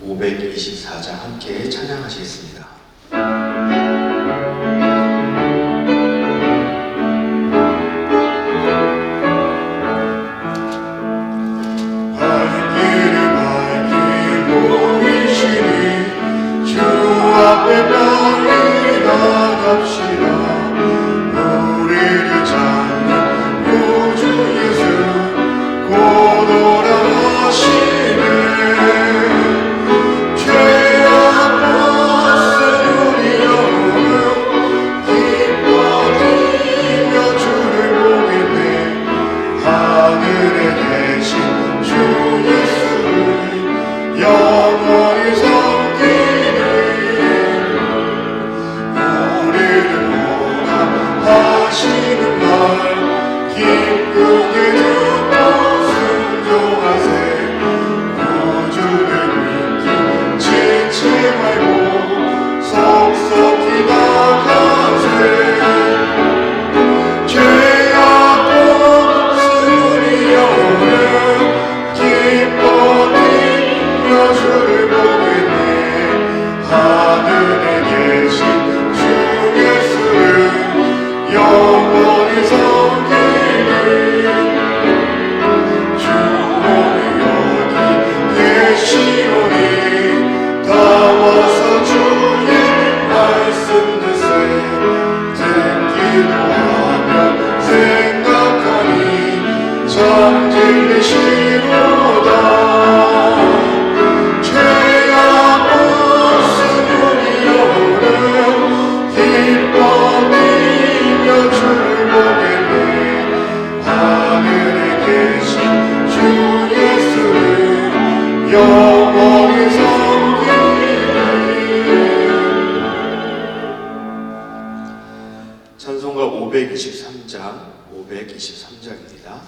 524장 함께 찬양하시겠습니다. 찬송가 523장입니다.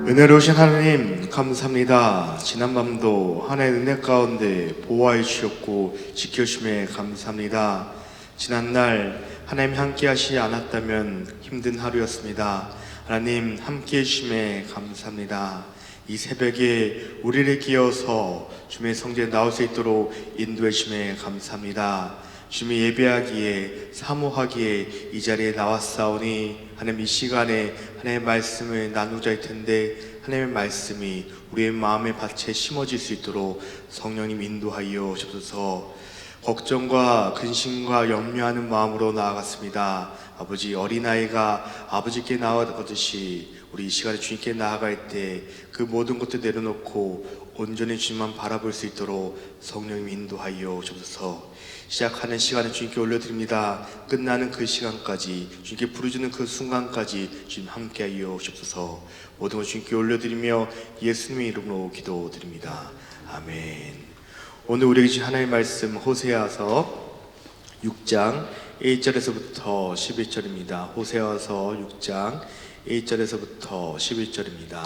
은혜로우신 하나님 감사합니다. 지난밤도 하나님의 은혜 가운데 보호하여 주셨고 지켜주심에 감사합니다. 지난날 하나님 함께 하시지 않았다면 힘든 하루였습니다. 하나님 함께 해주심에 감사합니다. 이 새벽에 우리를 끼어서 주님의 성전에 나올 수 있도록 인도해 주심에 감사합니다. 주님이 예배하기에 사모하기에 이 자리에 나왔사오니 하나님 이 시간에 하나님의 말씀을 나누자 할 텐데 하나님의 말씀이 우리의 마음의 밭에 심어질 수 있도록 성령님 인도하여 주옵소서. 걱정과 근심과 염려하는 마음으로 나아갔습니다. 아버지, 어린아이가 아버지께 나아가듯이 우리 이 시간에 주님께 나아갈 때 그 모든 것들 내려놓고 온전히 주님만 바라볼 수 있도록 성령님 인도하여 주옵소서. 시작하는 시간에 주님께 올려드립니다. 끝나는 그 시간까지 주님께 부르짖는 그 순간까지 주님 함께하여 주옵소서. 모든 것 주님께 올려드리며 예수님의 이름으로 기도드립니다. 아멘. 오늘 우리에게 주신 하나님의 말씀 호세아서 6장 1절에서부터 11절입니다. 호세아서 6장 1절에서부터 11절입니다.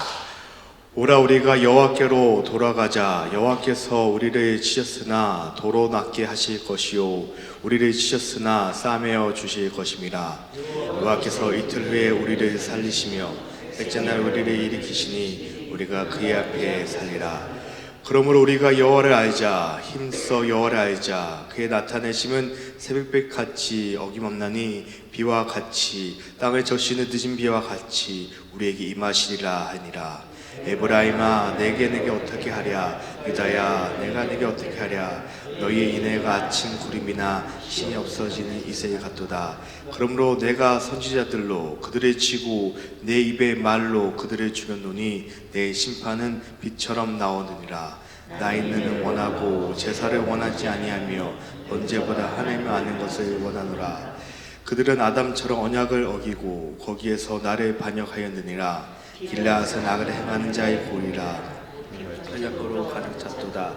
오라 우리가 여호와께로 돌아가자. 여호와께서 우리를 치셨으나 도로 낫게 하실 것이요 우리를 치셨으나 싸매어 주실 것임이라. 여호와께서 이틀 후에 우리를 살리시며 셋째 날 우리를 일으키시니 우리가 그의 앞에 살리라. 그러므로 우리가 여호와를 알자. 힘써 여호와를 알자. 그의 나타내심은 새벽빛같이 어김없나니 비와 같이 땅을 적시는 늦은 비와 같이 우리에게 임하시리라 하니라. 에브라임아 내게 어떻게 하랴. 유다야 내가 내게 어떻게 하랴. 너희의 인애가 아침 구름이나 신이 없어지는 이슬 같도다. 그러므로 내가 선지자들로 그들을 치고 내 입의 말로 그들을 죽였노니 내 심판은 빛처럼 나오느니라. 나 있는 원하고 제사를 원하지 아니하며 언제보다 하나님을 아는 것을 원하노라. 그들은 아담처럼 언약을 어기고 거기에서 나를 반역하였느니라. 길라앗은 악을 행하는 자의 고리라. 한약으로 가득 찼도다.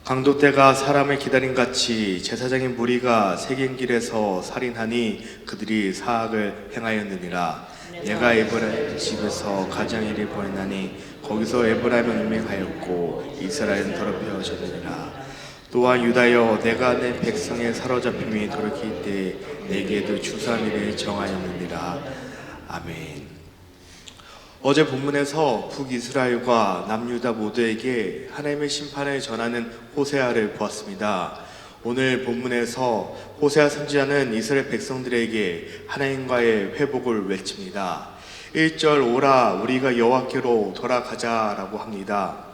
강도 때가 사람을 기다린 같이 제사장의 무리가 새긴 길에서 살인하니 그들이 사악을 행하였느니라. 내가 에브라임 집에서 가장 일이 보냈나니 거기서 에브라임은 음행하였고 이스라엘은 더럽혀졌느니라. 또한 유다여 내가 내 백성의 사로잡힘이 돌이킬 때 내게도 추수함이를 정하였느니라. 아멘. 어제 본문에서 북이스라엘과 남유다 모두에게 하나님의 심판을 전하는 호세아를 보았습니다. 오늘 본문에서 호세아 선지자는 이스라엘 백성들에게 하나님과의 회복을 외칩니다. 1절 오라 우리가 여호와께로 돌아가자라고 합니다.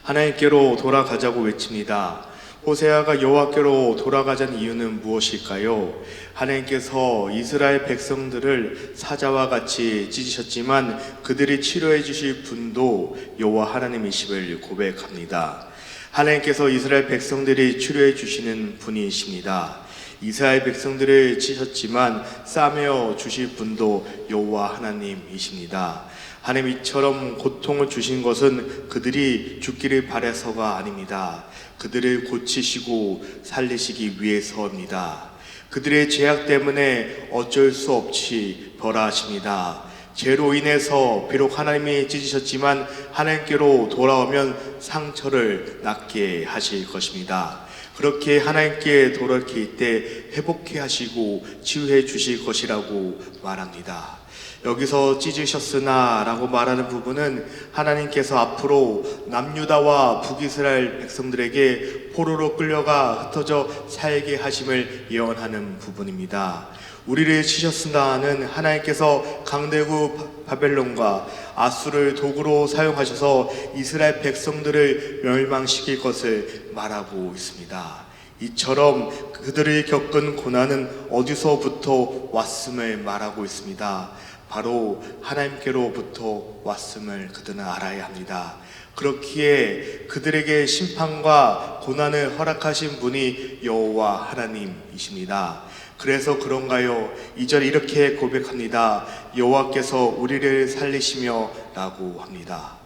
하나님께로 돌아가자고 외칩니다. 호세아가 여호와께로 돌아가자는 이유는 무엇일까요? 하나님께서 이스라엘 백성들을 사자와 같이 찢으셨지만 그들이 치료해 주실 분도 여호와 하나님이심을 고백합니다. 하나님께서 이스라엘 백성들이 치료해 주시는 분이십니다. 이스라엘 백성들을 치셨지만 싸매어 주실 분도 여호와 하나님이십니다. 하나님 이처럼 고통을 주신 것은 그들이 죽기를 바라서가 아닙니다. 그들을 고치시고 살리시기 위해서입니다. 그들의 죄악 때문에 어쩔 수 없이 벌하십니다. 죄로 인해서 비록 하나님이 찢으셨지만 하나님께로 돌아오면 상처를 낫게 하실 것입니다. 그렇게 하나님께 돌아올 때 회복해 하시고 치유해 주실 것이라고 말합니다. 여기서 찢으셨으나 라고 말하는 부분은 하나님께서 앞으로 남유다와 북이스라엘 백성들에게 포로로 끌려가 흩어져 살게 하심을 예언하는 부분입니다. 우리를 치셨으나는 하나님께서 강대국 바벨론과 아수를 도구로 사용하셔서 이스라엘 백성들을 멸망시킬 것을 말하고 있습니다. 이처럼 그들이 겪은 고난은 어디서부터 왔음을 말하고 있습니다. 바로 하나님께로부터 왔음을 그들은 알아야 합니다. 그렇기에 그들에게 심판과 고난을 허락하신 분이 여호와 하나님이십니다. 그래서 그런가요? 2절 이렇게 고백합니다. 여호와께서 우리를 살리시며 라고 합니다.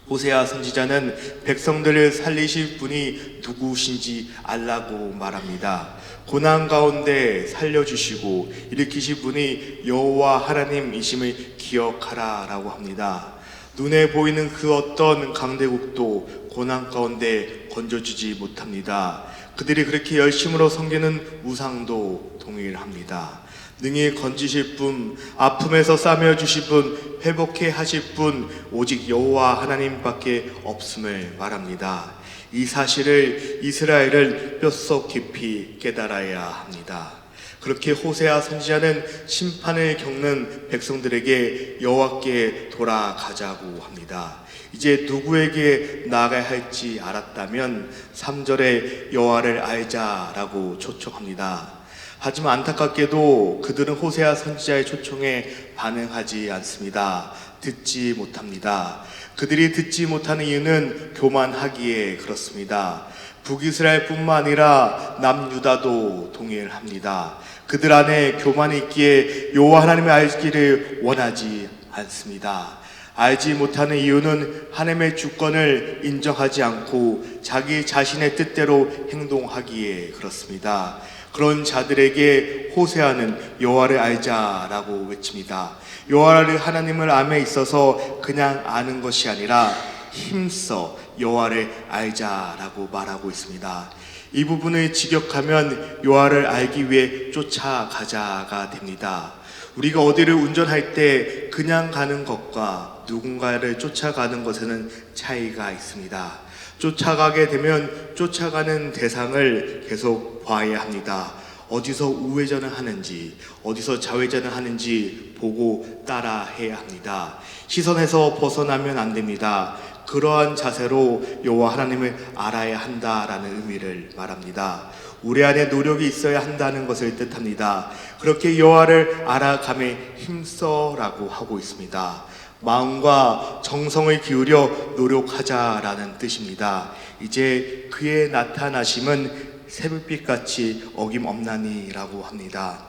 호세아 선지자는 백성들을 살리실 분이 누구신지 알라고 말합니다. 고난 가운데 살려주시고 일으키실 분이 여호와 하나님이심을 기억하라라고 합니다. 눈에 보이는 그 어떤 강대국도 고난 가운데 건져주지 못합니다. 그들이 그렇게 열심으로 섬기는 우상도 동일합니다. 능히 건지실 분, 아픔에서 싸매어 주실 분, 회복해 하실 분 오직 여호와 하나님밖에 없음을 말합니다. 이 사실을 이스라엘은 뼛속 깊이 깨달아야 합니다. 그렇게 호세아 선지자는 심판을 겪는 백성들에게 여호와께 돌아가자고 합니다. 이제 누구에게 나아가야 할지 알았다면 3절에 여호와를 알자라고 초청합니다. 하지만 안타깝게도 그들은 호세아 선지자의 초청에 반응하지 않습니다. 듣지 못합니다. 그들이 듣지 못하는 이유는 교만하기에 그렇습니다. 북이스라엘뿐만 아니라 남유다도 동일합니다. 그들 안에 교만이 있기에 여호와 하나님을 알기를 원하지 않습니다. 알지 못하는 이유는 하나님의 주권을 인정하지 않고 자기 자신의 뜻대로 행동하기에 그렇습니다. 그런 자들에게 호세아는 여호와를 알자라고 외칩니다. 여호와를 하나님을 암에 있어서 그냥 아는 것이 아니라 힘써 여호와를 알자라고 말하고 있습니다. 이 부분을 직역하면 여호와를 알기 위해 쫓아가자가 됩니다. 우리가 어디를 운전할 때 그냥 가는 것과 누군가를 쫓아가는 것에는 차이가 있습니다. 쫓아가게 되면 쫓아가는 대상을 계속 봐야 합니다. 어디서 우회전을 하는지, 어디서 좌회전을 하는지 보고 따라해야 합니다. 시선에서 벗어나면 안 됩니다. 그러한 자세로 여호와 하나님을 알아야 한다라는 의미를 말합니다. 우리 안에 노력이 있어야 한다는 것을 뜻합니다. 그렇게 여호와를 알아감에 힘써라고 하고 있습니다. 마음과 정성을 기울여 노력하자라는 뜻입니다. 이제 그의 나타나심은 새벽빛같이 어김없나니라고 합니다.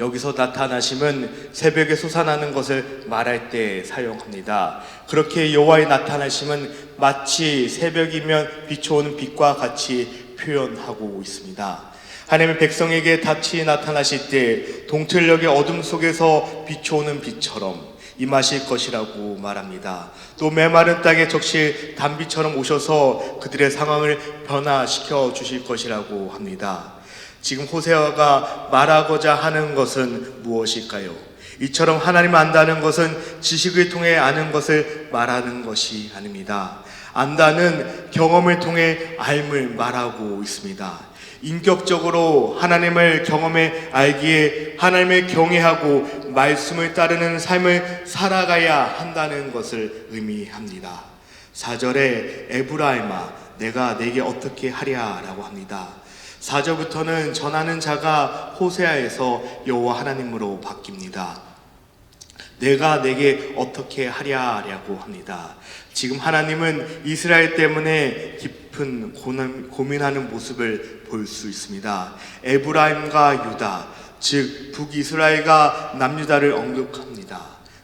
여기서 나타나심은 새벽에 솟아나는 것을 말할 때 사용합니다. 그렇게 여호와의 나타나심은 마치 새벽이면 비춰오는 빛과 같이 표현하고 있습니다. 하나님의 백성에게 다시 나타나실 때 동틀녘의 어둠 속에서 비춰오는 빛처럼 임하실 것이라고 말합니다. 또 메마른 땅에 적실 단비처럼 오셔서 그들의 상황을 변화시켜 주실 것이라고 합니다. 지금 호세아가 말하고자 하는 것은 무엇일까요? 이처럼 하나님 안다는 것은 지식을 통해 아는 것을 말하는 것이 아닙니다. 안다는 경험을 통해 알을 말하고 있습니다. 인격적으로 하나님을 경험해 알기에 하나님을 경외하고 말씀을 따르는 삶을 살아가야 한다는 것을 의미합니다. 4절에 에브라임아 내가 내게 어떻게 하랴 라고 합니다. 4절부터는 전하는 자가 호세아에서 여호와 하나님으로 바뀝니다. 내가 내게 어떻게 하랴라고 합니다. 지금 하나님은 이스라엘 때문에 깊은 고민하는 모습을 볼 수 있습니다. 에브라임과 유다, 즉 북이스라엘과 남유다를 언급합니다.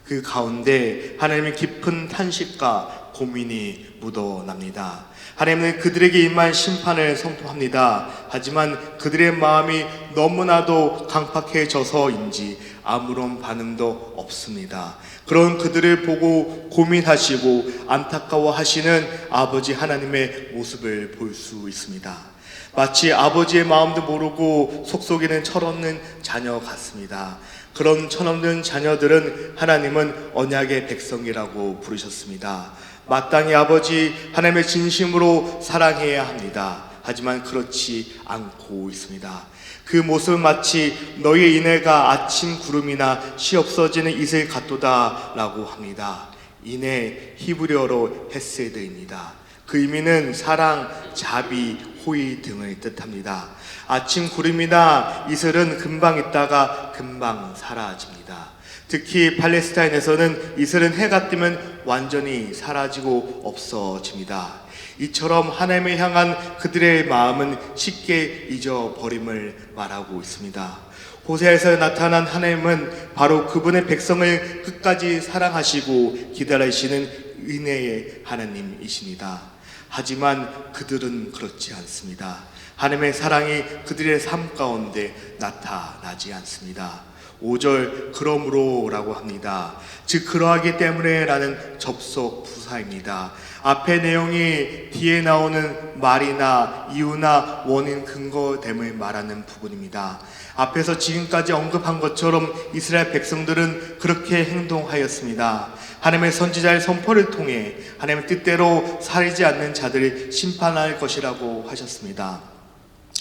그 가운데 하나님의 깊은 탄식과 고민이 묻어납니다. 하나님은 그들에게 임한 심판을 선포합니다. 하지만 그들의 마음이 너무나도 강팍해져서인지 아무런 반응도 없습니다. 그런 그들을 보고 고민하시고 안타까워하시는 아버지 하나님의 모습을 볼 수 있습니다. 마치 아버지의 마음도 모르고 속속이는 철없는 자녀 같습니다. 그런 철없는 자녀들은 하나님은 언약의 백성이라고 부르셨습니다. 마땅히 아버지 하나님의 진심으로 사랑해야 합니다. 하지만 그렇지 않고 있습니다. 그 모습은 마치 너희의 인애가 아침 구름이나 시 없어지는 이슬 같도다 라고 합니다. 인애 히브리어로 헤세드입니다. 그 의미는 사랑, 자비, 호의 등을 뜻합니다. 아침 구름이나 이슬은 금방 있다가 금방 사라집니다. 특히 팔레스타인에서는 이슬은 해가 뜨면 완전히 사라지고 없어집니다. 이처럼 하나님을 향한 그들의 마음은 쉽게 잊어버림을 말하고 있습니다. 호세아에서 나타난 하나님은 바로 그분의 백성을 끝까지 사랑하시고 기다리시는 은혜의 하나님이십니다. 하지만 그들은 그렇지 않습니다. 하나님의 사랑이 그들의 삶 가운데 나타나지 않습니다. 5절 그러므로 라고 합니다. 즉 그러하기 때문에 라는 접속 부사입니다. 앞의 내용이 뒤에 나오는 말이나 이유나 원인 근거됨을 말하는 부분입니다. 앞에서 지금까지 언급한 것처럼 이스라엘 백성들은 그렇게 행동하였습니다. 하나님의 선지자의 선포를 통해 하나님의 뜻대로 살지 않는 자들을 심판할 것이라고 하셨습니다.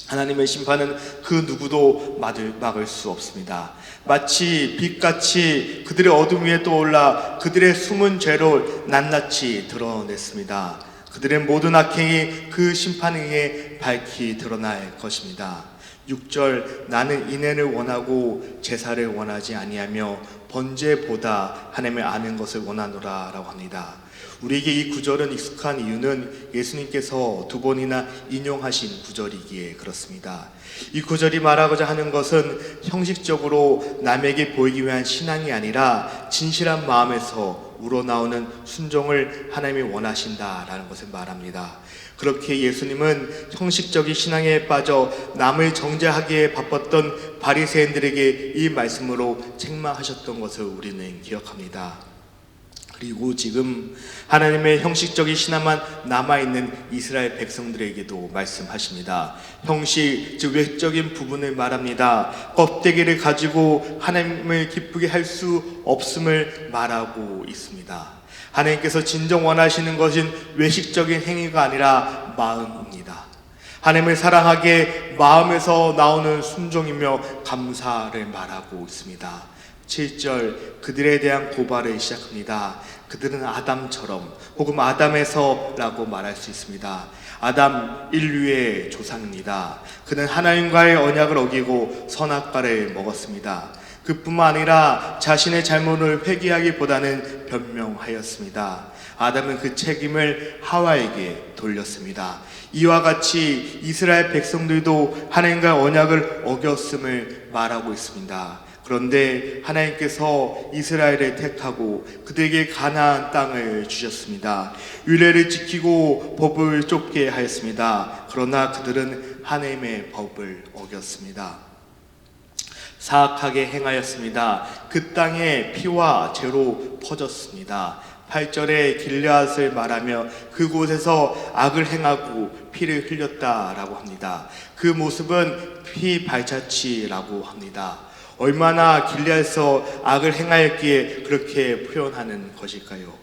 하나님의 심판은 그 누구도 막을 수 없습니다. 마치 빛같이 그들의 어둠 위에 떠올라 그들의 숨은 죄를 낱낱이 드러냈습니다. 그들의 모든 악행이 그 심판에 의해 밝히 드러날 것입니다. 6절 나는 인애를 원하고 제사를 원하지 아니하며 번제보다 하나님을 아는 것을 원하노라 라고 합니다. 우리에게 이 구절은 익숙한 이유는 예수님께서 2번이나 인용하신 구절이기에 그렇습니다. 이 구절이 말하고자 하는 것은 형식적으로 남에게 보이기 위한 신앙이 아니라 진실한 마음에서 우러나오는 순종을 하나님이 원하신다라는 것을 말합니다. 그렇게 예수님은 형식적인 신앙에 빠져 남을 정죄하기에 바빴던 바리새인들에게 이 말씀으로 책망하셨던 것을 우리는 기억합니다. 그리고 지금 하나님의 형식적인 신앙만 남아있는 이스라엘 백성들에게도 말씀하십니다. 형식, 즉 외적인 부분을 말합니다. 껍데기를 가지고 하나님을 기쁘게 할 수 없음을 말하고 있습니다. 하나님께서 진정 원하시는 것은 외식적인 행위가 아니라 마음입니다. 하나님을 사랑하게 마음에서 나오는 순종이며 감사를 말하고 있습니다. 7절 그들에 대한 고발을 시작합니다. 그들은 아담처럼 혹은 아담에서라고 말할 수 있습니다. 아담 인류의 조상입니다. 그는 하나님과의 언약을 어기고 선악과를 먹었습니다. 그뿐만 아니라 자신의 잘못을 회개하기보다는 변명하였습니다. 아담은 그 책임을 하와에게 돌렸습니다. 이와 같이 이스라엘 백성들도 하나님과 언약을 어겼음을 말하고 있습니다. 그런데 하나님께서 이스라엘을 택하고 그들에게 가나안 땅을 주셨습니다. 율례를 지키고 법을 쫓게 하였습니다. 그러나 그들은 하나님의 법을 어겼습니다. 사악하게 행하였습니다. 그 땅에 피와 죄로 퍼졌습니다. 8절에 길르앗을 말하며 그곳에서 악을 행하고 피를 흘렸다라고 합니다. 그 모습은 피 발자취라고 합니다. 얼마나 길르앗에서 악을 행하였기에 그렇게 표현하는 것일까요?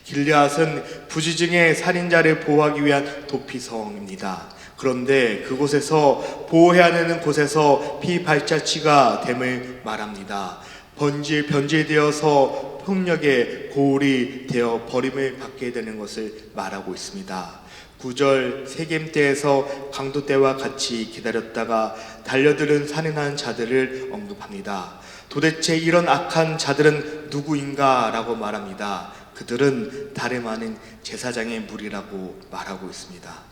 길르앗은 부지중에 살인자를 보호하기 위한 도피성입니다. 그런데 그곳에서 보호해야 되는 곳에서 피 발자취가 됨을 말합니다. 변질되어서 폭력의 고울이 되어 버림을 받게 되는 것을 말하고 있습니다. 9절 세겜 때에서 강도 때와 같이 기다렸다가 달려드는 살인한 자들을 언급합니다. 도대체 이런 악한 자들은 누구인가 라고 말합니다. 그들은 다름 아닌 제사장의 무리라고 말하고 있습니다.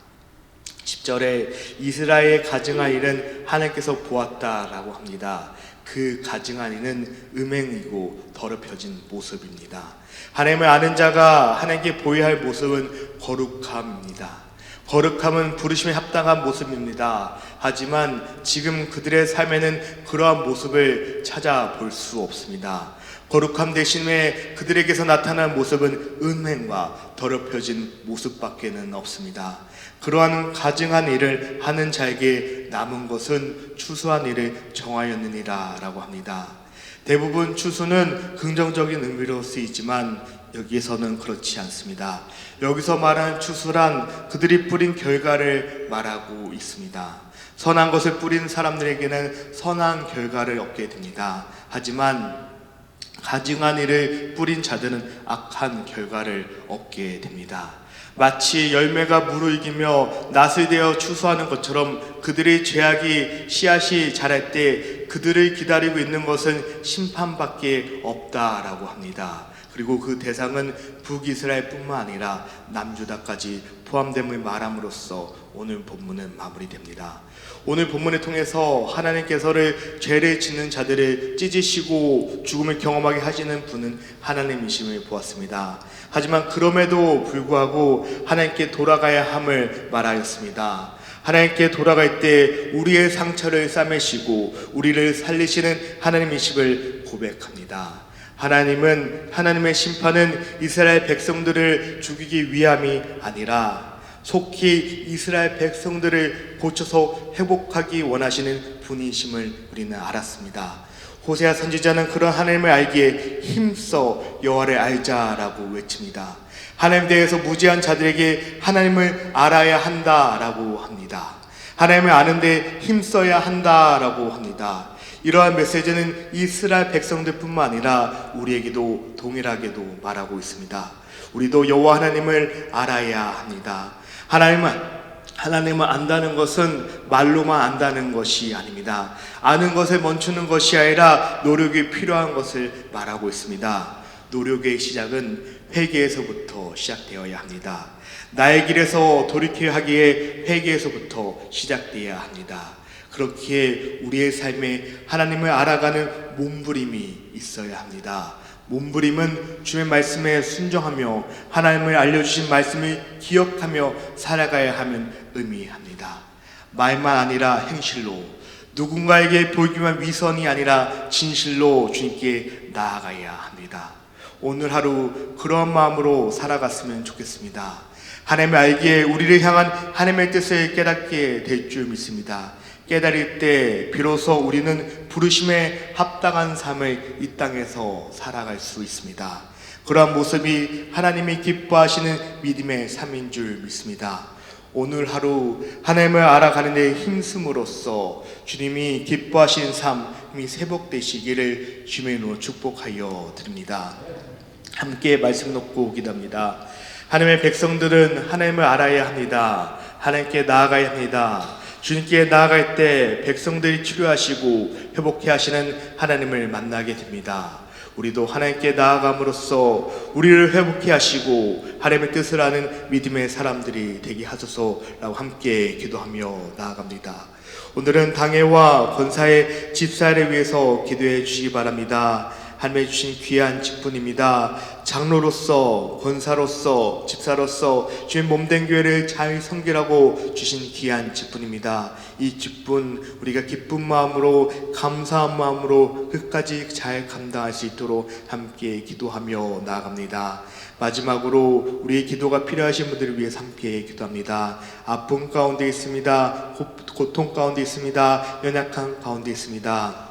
10절에 이스라엘의 가증한 일은 하나님께서 보았다라고 합니다. 그 가증한 이는 음행이고 더럽혀진 모습입니다. 하나님을 아는 자가 하나님께 보여야 할 모습은 거룩함입니다. 거룩함은 부르심에 합당한 모습입니다. 하지만 지금 그들의 삶에는 그러한 모습을 찾아볼 수 없습니다. 거룩함 대신에 그들에게서 나타난 모습은 음행과 더럽혀진 모습밖에는 없습니다. 그러한 가증한 일을 하는 자에게 남은 것은 추수한 일을 정하였느니라 라고 합니다. 대부분 추수는 긍정적인 의미로 쓰이지만 여기에서는 그렇지 않습니다. 여기서 말하는 추수란 그들이 뿌린 결과를 말하고 있습니다. 선한 것을 뿌린 사람들에게는 선한 결과를 얻게 됩니다. 하지만 가증한 일을 뿌린 자들은 악한 결과를 얻게 됩니다. 마치 열매가 무르익이며 낫을 대어 추수하는 것처럼 그들의 죄악이 씨앗이 자랄 때 그들을 기다리고 있는 것은 심판밖에 없다라고 합니다. 그리고 그 대상은 북이스라엘뿐만 아니라 남유다까지 포함됨을 말함으로써 오늘 본문은 마무리됩니다. 오늘 본문을 통해서 하나님께서를 죄를 짓는 자들을 찢으시고 죽음을 경험하게 하시는 분은 하나님이심을 보았습니다. 하지만 그럼에도 불구하고 하나님께 돌아가야 함을 말하였습니다. 하나님께 돌아갈 때 우리의 상처를 싸매시고 우리를 살리시는 하나님이심을 고백합니다. 하나님의 심판은 이스라엘 백성들을 죽이기 위함이 아니라 속히 이스라엘 백성들을 고쳐서 회복하기 원하시는 분이심을 우리는 알았습니다. 호세아 선지자는 그런 하나님을 알기에 힘써 여호와를 알자라고 외칩니다. 하나님에 대해서 무지한 자들에게 하나님을 알아야 한다라고 합니다. 하나님을 아는데 힘써야 한다라고 합니다. 이러한 메시지는 이스라엘 백성들뿐만 아니라 우리에게도 동일하게도 말하고 있습니다. 우리도 여호와 하나님을 알아야 합니다. 하나님을 안다는 것은 말로만 안다는 것이 아닙니다. 아는 것에 멈추는 것이 아니라 노력이 필요한 것을 말하고 있습니다. 노력의 시작은 회개에서부터 시작되어야 합니다. 나의 길에서 돌이켜야 하기에 회개에서부터 시작되어야 합니다. 그렇기에 우리의 삶에 하나님을 알아가는 몸부림이 있어야 합니다. 몸부림은 주의 말씀에 순종하며 하나님을 알려주신 말씀을 기억하며 살아가야 함을 의미합니다. 말만 아니라 행실로, 누군가에게 보이기만 위선이 아니라 진실로 주님께 나아가야 합니다. 오늘 하루 그런 마음으로 살아갔으면 좋겠습니다. 하나님을 알기에 우리를 향한 하나님의 뜻을 깨닫게 될 줄 믿습니다. 깨달을 때 비로소 우리는 부르심에 합당한 삶을 이 땅에서 살아갈 수 있습니다. 그러한 모습이 하나님이 기뻐하시는 믿음의 삶인 줄 믿습니다. 오늘 하루 하나님을 알아가는 데 힘쓰므로써 주님이 기뻐하시는 삶이 회복되시기를 주님의 이름으로 축복하여 드립니다. 함께 말씀 놓고 기도합니다. 하나님의 백성들은 하나님을 알아야 합니다. 하나님께 나아가야 합니다. 주님께 나아갈 때 백성들이 치료하시고 회복해 하시는 하나님을 만나게 됩니다. 우리도 하나님께 나아감으로써 우리를 회복해 하시고 하나님의 뜻을 아는 믿음의 사람들이 되게 하소서라고 함께 기도하며 나아갑니다. 오늘은 당회와 권사의 집사를 위해서 기도해 주시기 바랍니다. 하나님의 주신 귀한 직분입니다. 장로로서, 권사로서, 집사로서 주의 몸된 교회를 잘 섬기라고 주신 귀한 직분입니다. 이 직분 우리가 기쁜 마음으로, 감사한 마음으로 끝까지 잘 감당할 수 있도록 함께 기도하며 나아갑니다. 마지막으로 우리의 기도가 필요하신 분들을 위해 함께 기도합니다. 아픔 가운데 있습니다. 고통 가운데 있습니다. 연약한 가운데 있습니다.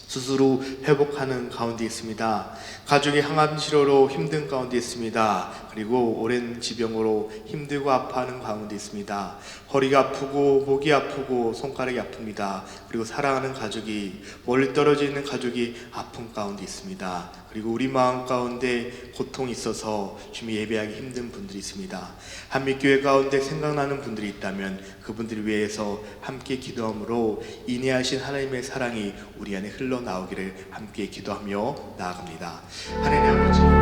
스스로 회복하는 가운데 있습니다. 가족이 항암 치료로 힘든 가운데 있습니다. 그리고 오랜 지병으로 힘들고 아파하는 가운데 있습니다. 허리가 아프고 목이 아프고 손가락이 아픕니다. 그리고 사랑하는 가족이 멀리 떨어져 있는 가족이 아픈 가운데 있습니다. 그리고 우리 마음 가운데 고통이 있어서 주님 예배하기 힘든 분들이 있습니다. 한빛교회 가운데 생각나는 분들이 있다면 그분들을 위해서 함께 기도함으로 인내하신 하나님의 사랑이 우리 안에 흘러나오기를 함께 기도하며 나아갑니다. 하나님 아버지